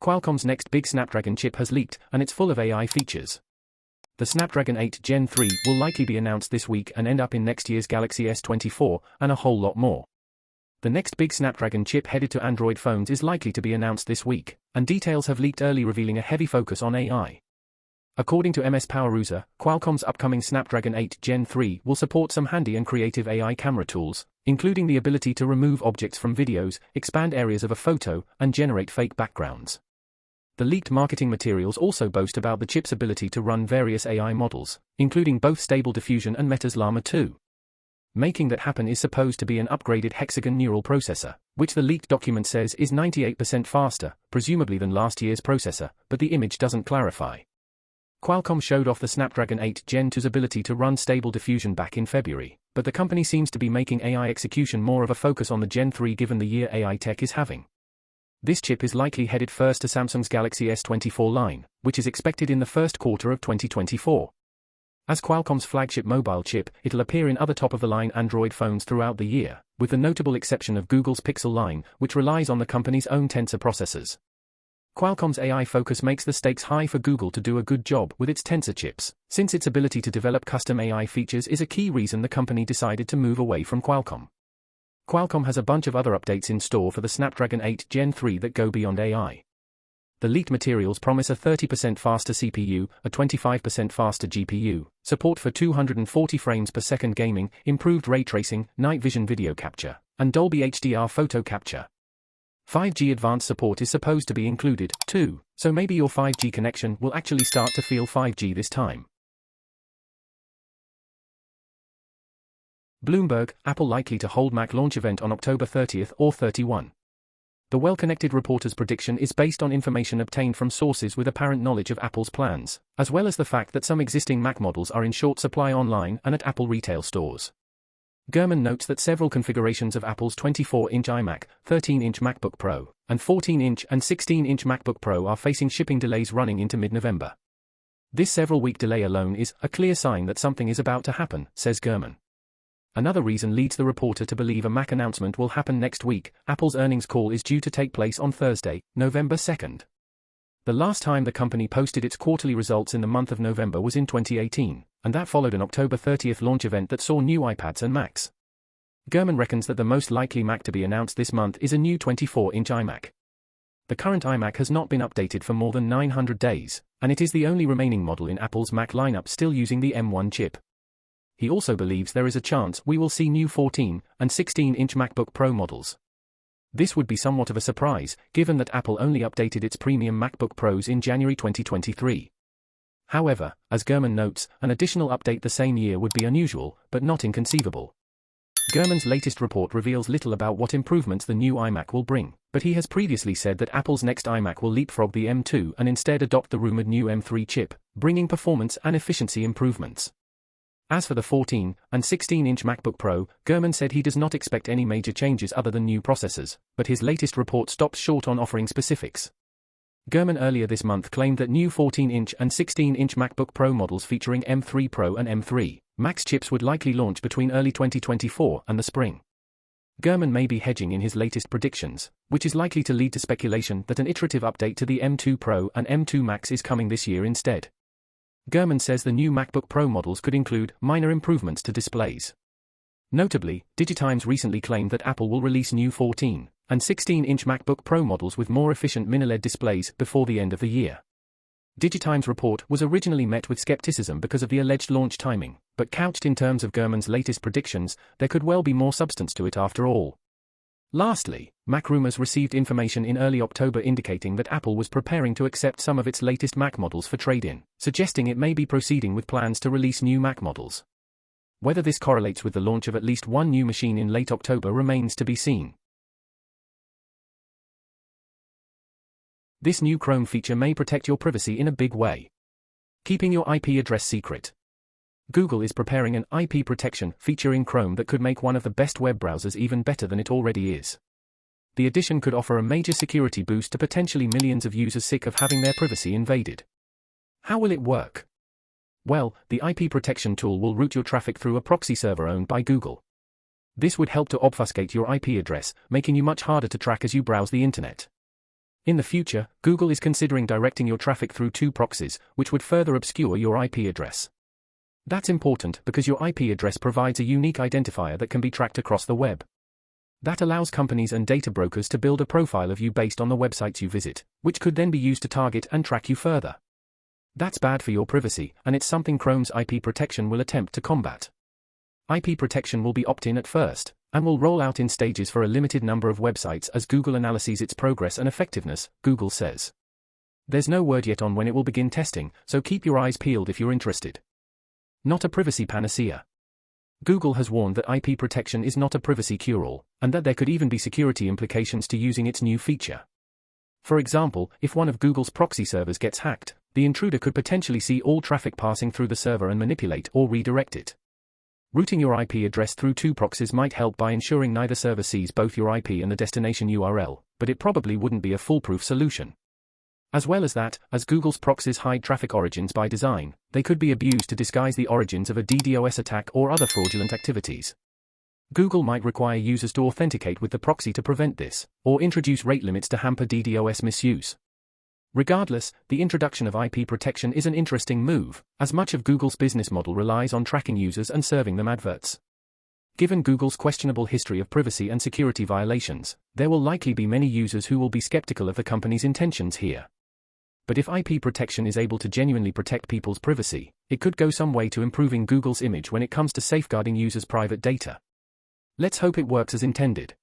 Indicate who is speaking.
Speaker 1: Qualcomm's next big Snapdragon chip has leaked, and it's full of AI features. The Snapdragon 8 Gen 3 will likely be announced this week and end up in next year's Galaxy S24, and a whole lot more. The next big Snapdragon chip headed to Android phones is likely to be announced this week, and details have leaked early revealing a heavy focus on AI. According to MS Poweruser, Qualcomm's upcoming Snapdragon 8 Gen 3 will support some handy and creative AI camera tools, including the ability to remove objects from videos, expand areas of a photo, and generate fake backgrounds. The leaked marketing materials also boast about the chip's ability to run various AI models, including both Stable Diffusion and Meta's Llama 2. Making that happen is supposed to be an upgraded hexagon neural processor, which the leaked document says is 98% faster, presumably than last year's processor, but the image doesn't clarify. Qualcomm showed off the Snapdragon 8 Gen 2's ability to run Stable Diffusion back in February, but the company seems to be making AI execution more of a focus on the Gen 3 given the year AI tech is having. This chip is likely headed first to Samsung's Galaxy S24 line, which is expected in the first quarter of 2024. As Qualcomm's flagship mobile chip, it'll appear in other top-of-the-line Android phones throughout the year, with the notable exception of Google's Pixel line, which relies on the company's own Tensor processors. Qualcomm's AI focus makes the stakes high for Google to do a good job with its Tensor chips, since its ability to develop custom AI features is a key reason the company decided to move away from Qualcomm. Qualcomm has a bunch of other updates in store for the Snapdragon 8 Gen 3 that go beyond AI. The leaked materials promise a 30% faster CPU, a 25% faster GPU, support for 240 frames per second gaming, improved ray tracing, night vision video capture, and Dolby HDR photo capture. 5G advanced support is supposed to be included, too, so maybe your 5G connection will actually start to feel 5G this time. Bloomberg, Apple likely to hold Mac launch event on October 30th or 31. The well-connected reporter's prediction is based on information obtained from sources with apparent knowledge of Apple's plans, as well as the fact that some existing Mac models are in short supply online and at Apple retail stores. Gurman notes that several configurations of Apple's 24-inch iMac, 13-inch MacBook Pro, and 14-inch and 16-inch MacBook Pro are facing shipping delays running into mid-November. This several-week delay alone is a clear sign that something is about to happen, says Gurman. Another reason leads the reporter to believe a Mac announcement will happen next week. Apple's earnings call is due to take place on Thursday, November 2nd. The last time the company posted its quarterly results in the month of November was in 2018, and that followed an October 30th launch event that saw new iPads and Macs. Gurman reckons that the most likely Mac to be announced this month is a new 24-inch iMac. The current iMac has not been updated for more than 900 days, and it is the only remaining model in Apple's Mac lineup still using the M1 chip. He also believes there is a chance we will see new 14 and 16-inch MacBook Pro models. This would be somewhat of a surprise, given that Apple only updated its premium MacBook Pros in January 2023. However, as Gurman notes, an additional update the same year would be unusual, but not inconceivable. Gurman's latest report reveals little about what improvements the new iMac will bring, but he has previously said that Apple's next iMac will leapfrog the M2 and instead adopt the rumored new M3 chip, bringing performance and efficiency improvements. As for the 14 and 16-inch MacBook Pro, Gurman said he does not expect any major changes other than new processors, but his latest report stops short on offering specifics. Gurman earlier this month claimed that new 14-inch and 16-inch MacBook Pro models featuring M3 Pro and M3 Max chips would likely launch between early 2024 and the spring. Gurman may be hedging in his latest predictions, which is likely to lead to speculation that an iterative update to the M2 Pro and M2 Max is coming this year instead. Gurman says the new MacBook Pro models could include minor improvements to displays. Notably, DigiTimes recently claimed that Apple will release new 14 and 16-inch MacBook Pro models with more efficient mini-LED displays before the end of the year. DigiTimes' report was originally met with skepticism because of the alleged launch timing, but couched in terms of Gurman's latest predictions, there could well be more substance to it after all. Lastly, Mac Rumors received information in early October indicating that Apple was preparing to accept some of its latest Mac models for trade-in, suggesting it may be proceeding with plans to release new Mac models. Whether this correlates with the launch of at least one new machine in late October remains to be seen. This new Chrome feature may protect your privacy in a big way. Keeping your IP address secret. Google is preparing an IP protection feature in Chrome that could make one of the best web browsers even better than it already is. The addition could offer a major security boost to potentially millions of users sick of having their privacy invaded. How will it work? Well, the IP protection tool will route your traffic through a proxy server owned by Google. This would help to obfuscate your IP address, making you much harder to track as you browse the internet. In the future, Google is considering directing your traffic through two proxies, which would further obscure your IP address. That's important because your IP address provides a unique identifier that can be tracked across the web. That allows companies and data brokers to build a profile of you based on the websites you visit, which could then be used to target and track you further. That's bad for your privacy, and it's something Chrome's IP protection will attempt to combat. IP protection will be opt-in at first, and will roll out in stages for a limited number of websites as Google analyses its progress and effectiveness, Google says. There's no word yet on when it will begin testing, so keep your eyes peeled if you're interested. Not a privacy panacea. Google has warned that IP protection is not a privacy cure-all, and that there could even be security implications to using its new feature. For example, if one of Google's proxy servers gets hacked, the intruder could potentially see all traffic passing through the server and manipulate or redirect it. Routing your IP address through two proxies might help by ensuring neither server sees both your IP and the destination URL, but it probably wouldn't be a foolproof solution. As well as that, as Google's proxies hide traffic origins by design, they could be abused to disguise the origins of a DDoS attack or other fraudulent activities. Google might require users to authenticate with the proxy to prevent this, or introduce rate limits to hamper DDoS misuse. Regardless, the introduction of IP protection is an interesting move, as much of Google's business model relies on tracking users and serving them adverts. Given Google's questionable history of privacy and security violations, there will likely be many users who will be skeptical of the company's intentions here. But if IP protection is able to genuinely protect people's privacy, it could go some way to improving Google's image when it comes to safeguarding users' private data. Let's hope it works as intended.